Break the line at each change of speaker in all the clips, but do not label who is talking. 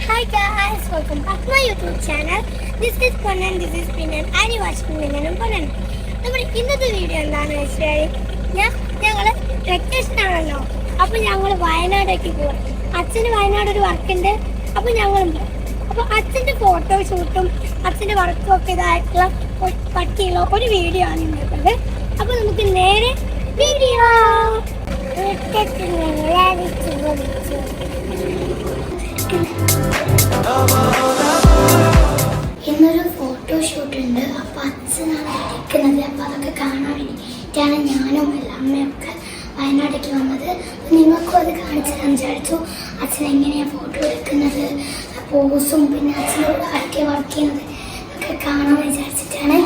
Hi guys, welcome back to my YouTube channel. This is Ponan, this is Pinan, and you watching Pinan Ponan. നമ്മുടെ ഇന്നത്തെ video എന്താണെന്ന് വെച്ചാൽ ഞങ്ങൾ vacation ആണല്ലോ, അപ്പോൾ ഞങ്ങൾ വയനാടേക്ക് പോവാം. അച്ഛന് വയനാട് ഒരു വർക്കുണ്ട്, അപ്പോൾ ഞങ്ങളും പോകും. അപ്പോൾ അച്ഛൻ്റെ ഫോട്ടോഷൂട്ടും അച്ഛൻ്റെ വർക്കും ഒക്കെ ഇതായിട്ടുള്ള പറ്റിയുള്ള ഒരു വീഡിയോ ആണ് ഇന്നത്തെ. അപ്പോൾ നമുക്ക് നേരെ വീഡിയോ ഇന്നൊരു ഫോട്ടോഷൂട്ട് ഉണ്ട്. അപ്പോൾ അച്ഛനാണ് എടുക്കുന്നത്. അപ്പോൾ അതൊക്കെ കാണാൻ വേണ്ടിയിട്ടാണ് ഞാനും അമ്മയൊക്കെ വയനാട്ടിലേക്ക് വന്നത്. നിങ്ങൾക്കും അത് കാണിച്ചു തരാൻ വിചാരിച്ചു. അച്ഛൻ എങ്ങനെയാണ് ഫോട്ടോ എടുക്കുന്നത്, പോസും പിന്നെ അച്ഛനോട് ആർക്കെ വർക്ക് ചെയ്യുന്നത് ഒക്കെ കാണാൻ വിചാരിച്ചിട്ടാണ്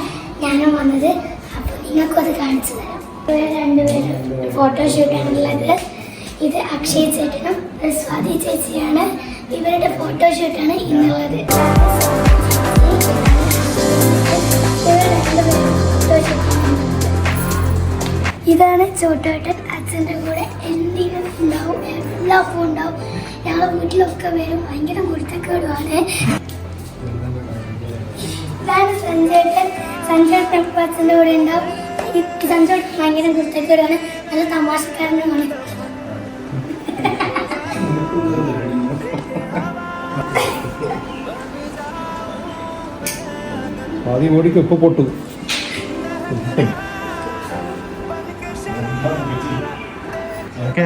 ഞാനും വന്നത്. അപ്പോൾ നിങ്ങൾക്കും അത് കാണിച്ചു തരാം. രണ്ടുപേരും ഫോട്ടോഷൂട്ടാണുള്ളത്. ഇത് അക്ഷയ് ചേട്ടനും സ്വാതി ചേച്ചിയാണ്. ഇവരുടെ ഫോട്ടോഷൂട്ടാണ് ഇന്നുള്ളത്. ഇതാണ് ചോട്ടേട്ടൻ. അച്ഛൻ്റെ കൂടെ എന്തെങ്കിലും ഉണ്ടാവും, എല്ലാ ഒപ്പം ഉണ്ടാവും. ഞങ്ങളെ വീട്ടിലൊക്കെ വരും. ഭയങ്കര കുരുത്തക്കേടുമാണ്. ഇതാണ് സഞ്ജേട്ടൻ. സഞ്ജേട്ടൻ എപ്പോൾ അച്ഛൻ്റെ കൂടെ ഉണ്ടാവും. സഞ്ജേട്ടൻ ഭയങ്കര കുരുത്തക്കേടാണ്, നല്ല തമാശക്കാരനുമാണ്.
ആദ്യം ഓടിക്കും ഇപ്പൊ പൊട്ടു.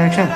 ആക്ഷൻ.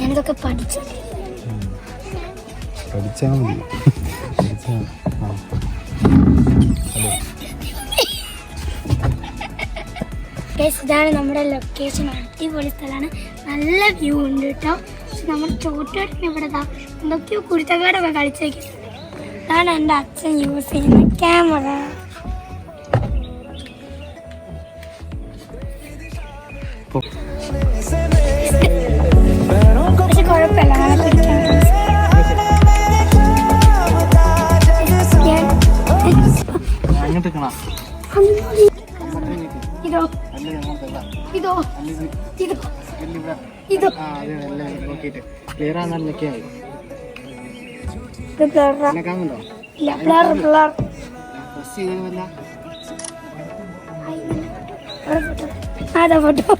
ഞാനിതൊക്കെ പഠിച്ചാൽ
മതി.
ഇതാണ് നമ്മുടെ ലൊക്കേഷൻ. അടിപൊളി സ്ഥലമാണ്, നല്ല വ്യൂ ഉണ്ട് കേട്ടോ. പക്ഷെ നമ്മുടെ ചോട്ടേട്ടൻ ഇവിടെ എന്തൊക്കെയോ കുരുത്തക്കേടൊക്കെ കളിച്ചേക്കുന്നുണ്ട്. ഇതാണ് എൻ്റെ അച്ഛൻ യൂസ് ചെയ്യുന്ന ക്യാമറ. പക്ഷെ കുഴപ്പമില്ല, ഇതോ ഇതോ ഇതോ ഇതോ അതാ ഫോട്ടോ.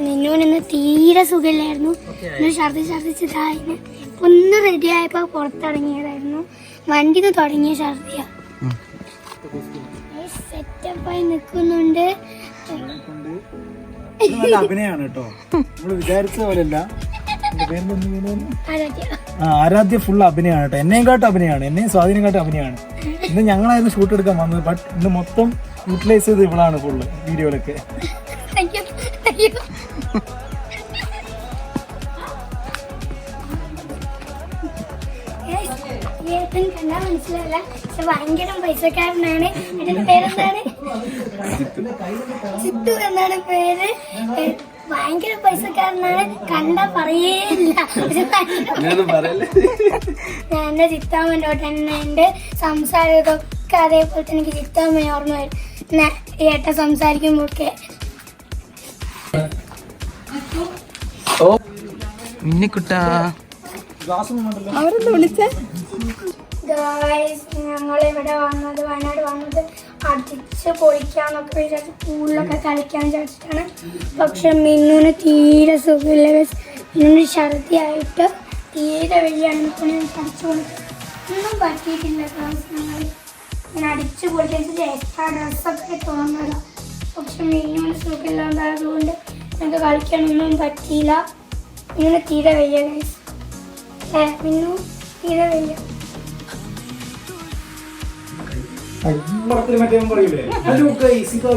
നിന്നോന്ന് തീരെ സുഖമില്ലായിരുന്നു. ഛർദിച്ചിട്ടായിരുന്നു. ഒന്ന് റെഡി ആയപ്പോ പുറത്തിറങ്ങിയതായിരുന്നു. വണ്ടിന്ന് തുടങ്ങിയ ഛർദിയ. സെറ്റപ്പായി നിൽക്കുന്നുണ്ട്.
അഭിനയാണ് കേട്ടോ, നമ്മള് വിചാരിച്ച പോലെയല്ല. ആരാധ്യ ഫുൾ അഭിനയാണ് കേട്ടോ. എന്നെയും കാട്ടും അഭിനയാണ്, എന്നെയും സ്വാധീനം കാട്ടും അഭിനയാണ്. ഇന്ന് ഞങ്ങളായിരുന്നു ഷൂട്ട് എടുക്കാൻ വന്നത്, ബട്ട് ഇന്ന് മൊത്തം യൂട്ടിലൈസ് ചെയ്ത് ഇവളാണ് ഫുള്ള് വീഡിയോയിലൊക്കെ.
കണ്ടാ മനസ്സിലല്ല, പക്ഷെ ഭയങ്കര പൈസക്കാരനാണ്. എന്റെ പേരെന്താണ്? ചിത്തു എന്നാണ് പേര്. ഭയങ്കര പൈസക്കാരനാണ്, കണ്ടാ പറയേയില്ല. ഞാൻ എന്റെ ചിത്താമ്മൻ്റെ എന്റെ സംസാരം ഇതൊക്കെ അതേപോലെ തന്നെ എനിക്ക് ചിത്താമ്മ ഓർമ്മ വരും. ഏട്ട സംസാരിക്കുമ്പോഴൊക്കെ ഞങ്ങളിവിടെ വന്നത്, വയനാട് വന്നത് അടിച്ച് പൊളിക്കാന്നൊക്കെ വിചാരിച്ച് പൂളിലൊക്കെ കളിക്കാൻ വിചാരിച്ചിട്ടാണ്. പക്ഷെ മിന്നുവിന് തീരെ സുഖമില്ല. മിന്നുവിന് ഛർദിയായിട്ട് തീരെ വയ്യാണ്. ഞാൻ പഠിച്ചു കൊടുത്ത് ഒന്നും പറ്റിയിട്ടില്ല. ഞങ്ങൾ ഇങ്ങനെ അടിച്ച് പൊളിക്കാൻ എക്സ്ട്രാ ഡ്രസ്സൊക്കെ തോന്നുന്നതാണ്. പക്ഷെ മിന്നുവിന് സുഖമില്ലാണ്ടായതുകൊണ്ട് ഞങ്ങൾക്ക് കളിക്കാനൊന്നും പറ്റിയില്ല. മിന്നുവിന് തീരെ വയ്യ ഗൈസ്. മിന്നു തീരെ വയ്യ.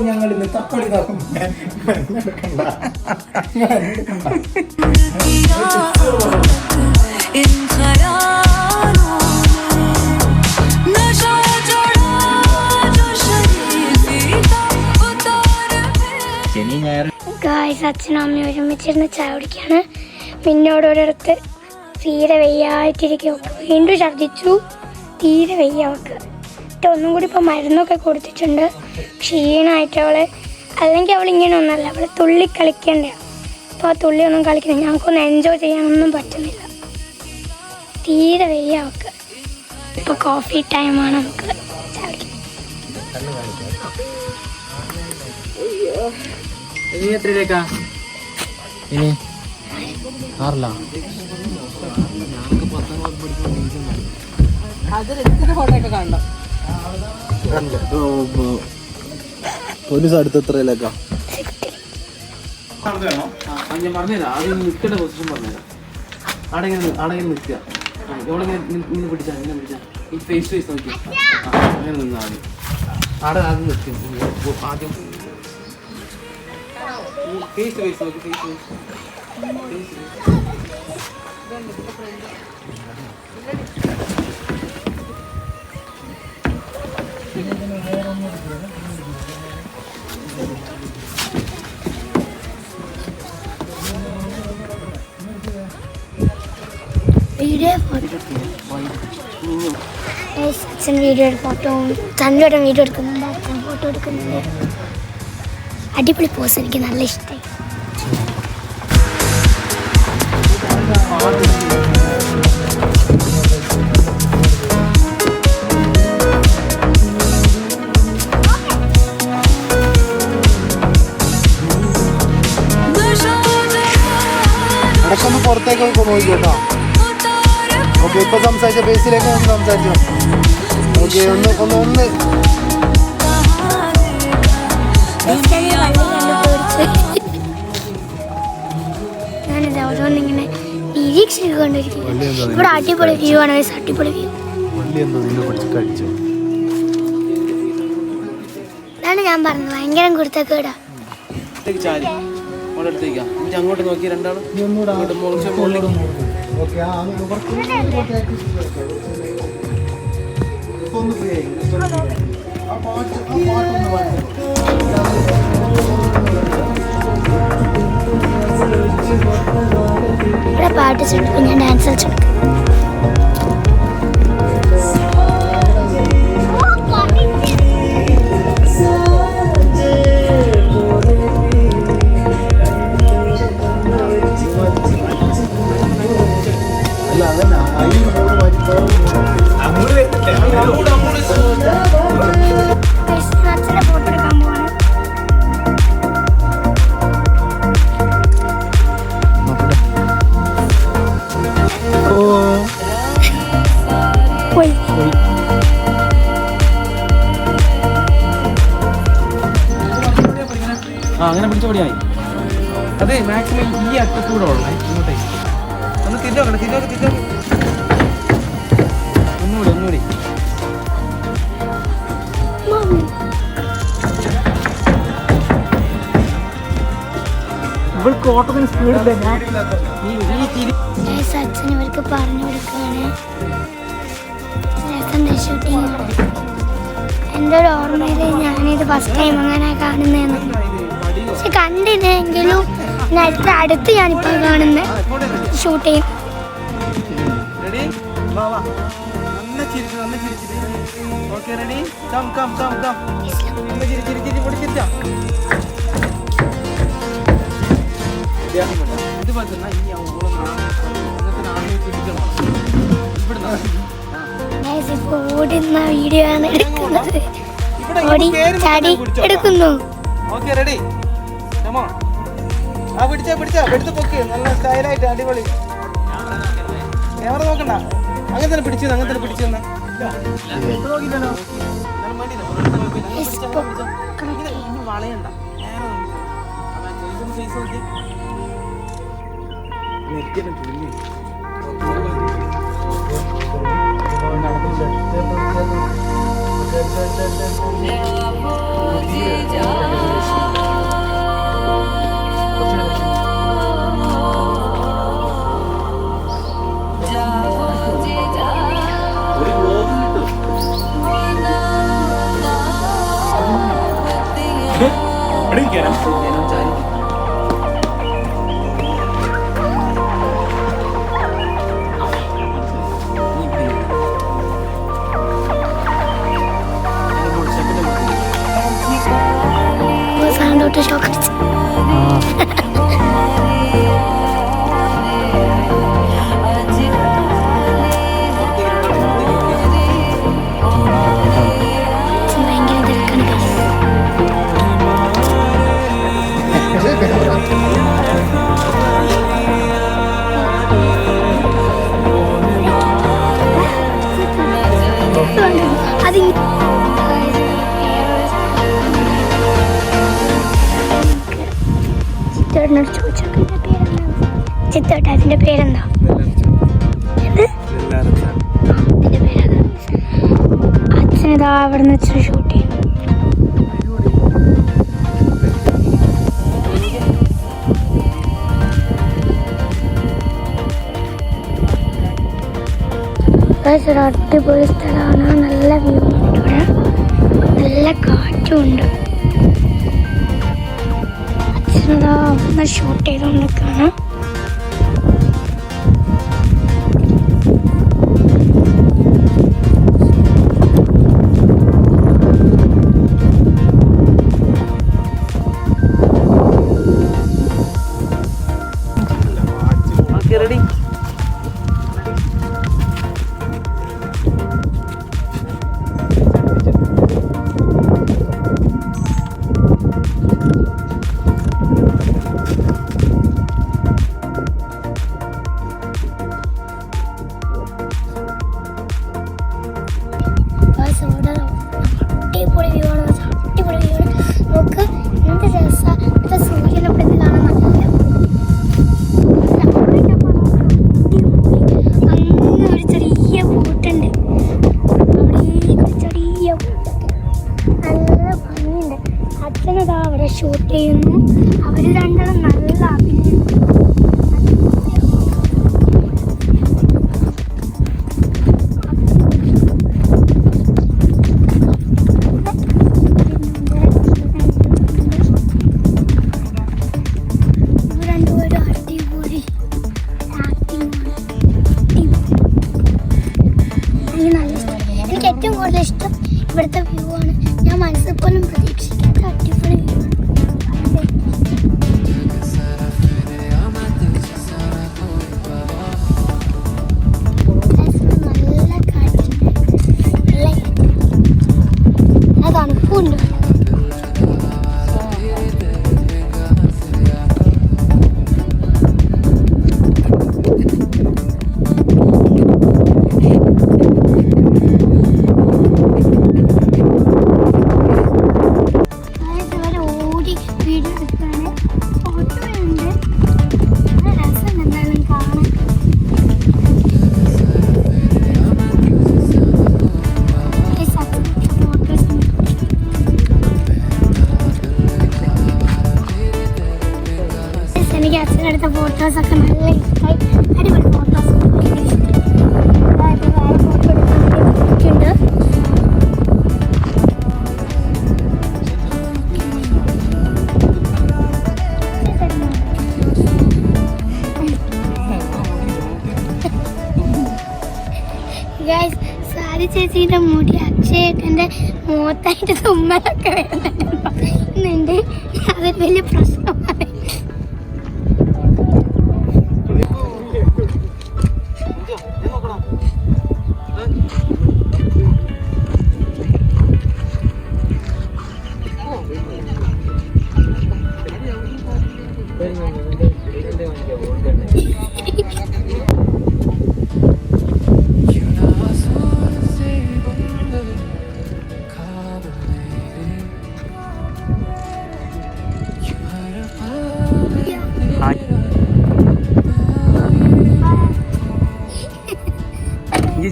ഞങ്ങൾ ഇന്ന് തക്കാളി
ഗായ്സ്, അച്ഛനും അമ്മയും ഒരുമിച്ചിരുന്ന് ചായ കുടിക്കാണ്. പിന്നോടൊരിടത്ത് തീരെ വയ്യായിട്ടിരിക്കും. വീണ്ടും ഛർദിച്ചു, തീരെ വയ്യ അവൾക്ക്. ഒന്നും കൂടി ഇപ്പോൾ മരുന്നൊക്കെ കൊടുത്തിട്ടുണ്ട്. ക്ഷീണമായിട്ട് അവള്, അല്ലെങ്കിൽ അവളിങ്ങനെ ഒന്നല്ല, അവൾ തുള്ളി കളിക്കേണ്ടതാണ്. അപ്പോൾ ആ തുള്ളി ഒന്നും കളിക്കുന്നില്ല. ഞങ്ങൾക്കൊന്നും എൻജോയ് ചെയ്യാനൊന്നും പറ്റുന്നില്ല. തീരെ വയ്യ അവൾക്ക്. ഇപ്പോൾ കോഫി ടൈമാണ്. നമുക്ക്
ഇനി ആറില്ല പോലീസ് അടുത്ത് എത്രയിലേക്കാ?
ഞാൻ പറഞ്ഞുതരാം. ആദ്യം നിൽക്കേണ്ട പൊസിഷൻ പറഞ്ഞുതരാം. അവിടെ നിൽക്കുക. ഇവിടെ നിന്ന് പിടിച്ചാൽ ഇങ്ങനെ പിടിച്ചാൽ ഈ ഫേസ് ഫേസ് നോക്കി അങ്ങനെ നിന്നാൽ മതി. അവിടെ ആദ്യം നിൽക്കും. ആദ്യം ഫേസ് ഫേസ് നോക്കി. ഫേസ്
അച്ഛൻ വീഡിയോ ഫോട്ടോ, തന്നോടെ വീഡിയോ എടുക്കുന്നുണ്ട്. അച്ഛൻ ഫോട്ടോ എടുക്കുന്നുണ്ട്. അടിപൊളി പോസ്, എനിക്ക് നല്ല ഇഷ്ടമായി.
ഇടയ്ക്കൊന്ന് പുറത്തേക്കൊക്കെ നോക്കിട്ടോ. ഓക്കെ, ഇപ്പൊ സംസാരിച്ച ബേസിലേക്ക് ഒന്ന് സംസാരിച്ചോ. ഓക്കെ, ഒന്ന്
ഞാനിത് ഓരോന്നിങ്ങനെ നിരീക്ഷിച്ചുകൊണ്ടിരിക്കുന്നു. ഇവിടെ അടിപൊളി വ്യൂ ആണ്. അടിപൊളി വ്യൂ.
ഇഡ്ഡലി എന്തോ നിന്ന് പിടിച്ച് കഴിച്ചു.
ഇതാണ് ഞാൻ പറഞ്ഞത്, ഭയങ്കര കുരുത്തക്കേടാ.
ചാരി അടുത്തേക്കാം. എന്നിട്ട് അങ്ങോട്ട് നോക്കി രണ്ടാളും
ഇവിടെ പാട്ട് ചുറ്റും ഞാൻ ഡാൻസ് കളിച്ചെടുക്കും. അച്ഛനെ ഫോട്ടോ എടുക്കാൻ പോവാണ്. പോയി.
അങ്ങനെ പിടിച്ച പടിയായി. അതെ മാക്സിമം ഈ അറ്റത്തൂടെ ഉള്ളേ ഇങ്ങോട്ടേക്ക് ഒന്ന് തിരിഞ്ഞോക്കണം. ഒന്നുകൂടി
ഇവൾക്ക് ഓട്ടത്തിന് സ്പീഡില്ല.
അച്ഛൻ ഇവർക്ക് പറഞ്ഞു കൊടുക്കുകയാണ്. ഷൂട്ടിങ് എൻ്റെ ഒരു ഓർമ്മയിൽ ഞാനിത് ഫസ്റ്റ് ടൈം അങ്ങനെ കാണുന്നതെന്ന്. പക്ഷെ കണ്ടില്ലെങ്കിലും അടുത്ത് ഞാനിപ്പോൾ കാണുന്ന ഷൂട്ട് ചെയ്യും. ഓടുന്ന വീഡിയോ ആണ് എടുക്കുന്നത്. ഓടി ചാടി എടുക്കുന്നു.
നല്ല സ്റ്റൈലായിട്ട് അടിപൊളി. ക്യാമറ നോക്കണ്ട, അങ്ങനെ തന്നെ പിടിച്ചു വളയണ്ട. സൗണ്ടോട്ട് ഷോക്ക് അടിച്ചു. ചിത്തോട്ടാന്റെ പേരെന്താ? അച്ഛനിതാ അവിടെ നിന്ന് വെച്ച് ഷൂട്ട് ചെയ്യും. ഒരു അടിപൊളി സ്ഥലമാണ്. നല്ല വ്യൂ ഉണ്ട് ഇവിടെ, നല്ല കാറ്റും ഉണ്ട്. അച്ഛനതാ അവിടെ ഷൂട്ട് ചെയ്തുകൊണ്ടിരിക്കുകയാണ്. റെഡി.
അടിപൊളി വ്യൂ ആണ്, അടിപൊളി വ്യൂ ആണ്. നമുക്ക് എന്ത് രസം. ഇവിടെ സൂര്യനൊക്കെ ഇത് കാണാൻ നല്ല അന്ന് ഒരു ചെറിയ ബോട്ടുണ്ട്. ഷൂട്ട് ചെയ്യുന്നു. അവർ രണ്ടും നല്ല അഭിനയം. എനിക്ക് ഏറ്റവും കൂടുതൽ ഇഷ്ടം ഇവിടുത്തെ വ്യൂ ആണ്. ഞാൻ മനസ്സിൽ പോലും പ്രതീക്ഷിക്കാത്ത അടിപൊളി വ്യൂ ആണ്. നല്ല കാറ്റുണ്ട്, നല്ല തണുപ്പുണ്ട്. എനിക്ക് അച്ഛനെടുത്ത ഫോട്ടോസൊക്കെ നല്ല ഇഷ്ടമായി. അടിപൊളി ഫോട്ടോസ് ഫോട്ടോ എടുക്കുന്നുണ്ട്. ഗൈസ്, സാരി ചേച്ചീൻ്റെ മുടി അക്ഷയേട്ടൻ്റെ മുഖത്തായിട്ട് തുമ്മലൊക്കെ വരുന്നുണ്ട്. അതൊരു വലിയ പ്രശ്നമാണ്.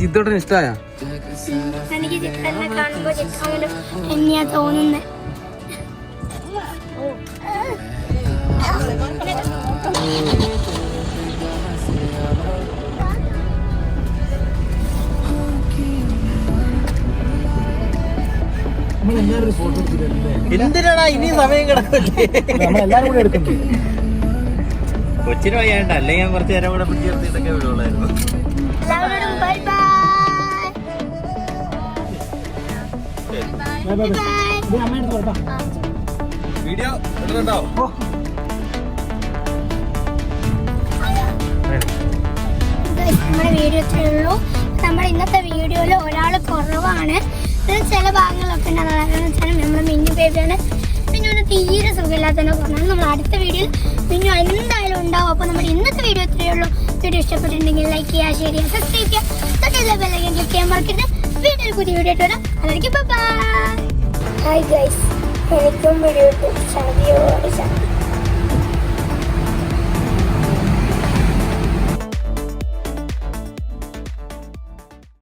ചിത്തോട്ടന് ഇഷ്ടമായ?
എനിക്ക് ചിത്രനെ കാണുമ്പോൾ ചിത്രം തന്നെയാ തോന്നുന്നത്.
എന്തിനാടാ ഇനി സമയം കിടക്കല്ലേ?
നമ്മളെല്ലാരും കൂടെ എടുക്കുന്നു.
കൊച്ചിന് വയ്യാണ്ട അല്ലെങ്കിൽ ഞാൻ കുറച്ച് നേരം കൂടെ പിടിച്ച് നിർത്തിയിട്ടൊക്കെ വിടുള്ളായിരുന്നു.
എല്ലാവരോടും ബൈ ബൈ.
അമ്മയെടുത്ത് കൊടുത്താ
വീഡിയോ എടുക്കണ്ടോ?
നമ്മുടെ വീഡിയോ ഇത്രയേ ഉള്ളൂ. നമ്മുടെ ഇന്നത്തെ വീഡിയോയിൽ ഒരാൾ കുറവാണ്. ചില ഭാഗങ്ങളൊക്കെ ഉണ്ടാകുന്ന വെച്ചാൽ നമ്മുടെ മിന്നു ബേബിയാണ്. മിന്നുവിന് തീരെ സുഖമില്ലാത്തതിനെ പറഞ്ഞാൽ നമ്മൾ അടുത്ത വീഡിയോയിൽ മിന്നു എന്തായാലും ഉണ്ടാവും. അപ്പോൾ നമ്മുടെ ഇന്നത്തെ വീഡിയോ ഇത്രയേ ഉള്ളൂ. വീഡിയോ ഇഷ്ടപ്പെട്ടിട്ടുണ്ടെങ്കിൽ ലൈക്ക് ചെയ്യുക, ഷെയർ ചെയ്യുക, സബ്സ്ക്രൈബ് ചെയ്യുക, തൊട്ടുള്ള ബെല്ലൈക്കൺ ക്ലിക്ക് ചെയ്യാൻ മറക്കരുത്. വീഡിയോ ഒരു പുതിയ വീഡിയോ ഇട്ട് വരാം. അതായിരിക്കും ബൈ. ഹായ് ഗൈസ്, എനിക്കും വീഡിയോ ഇട്ട്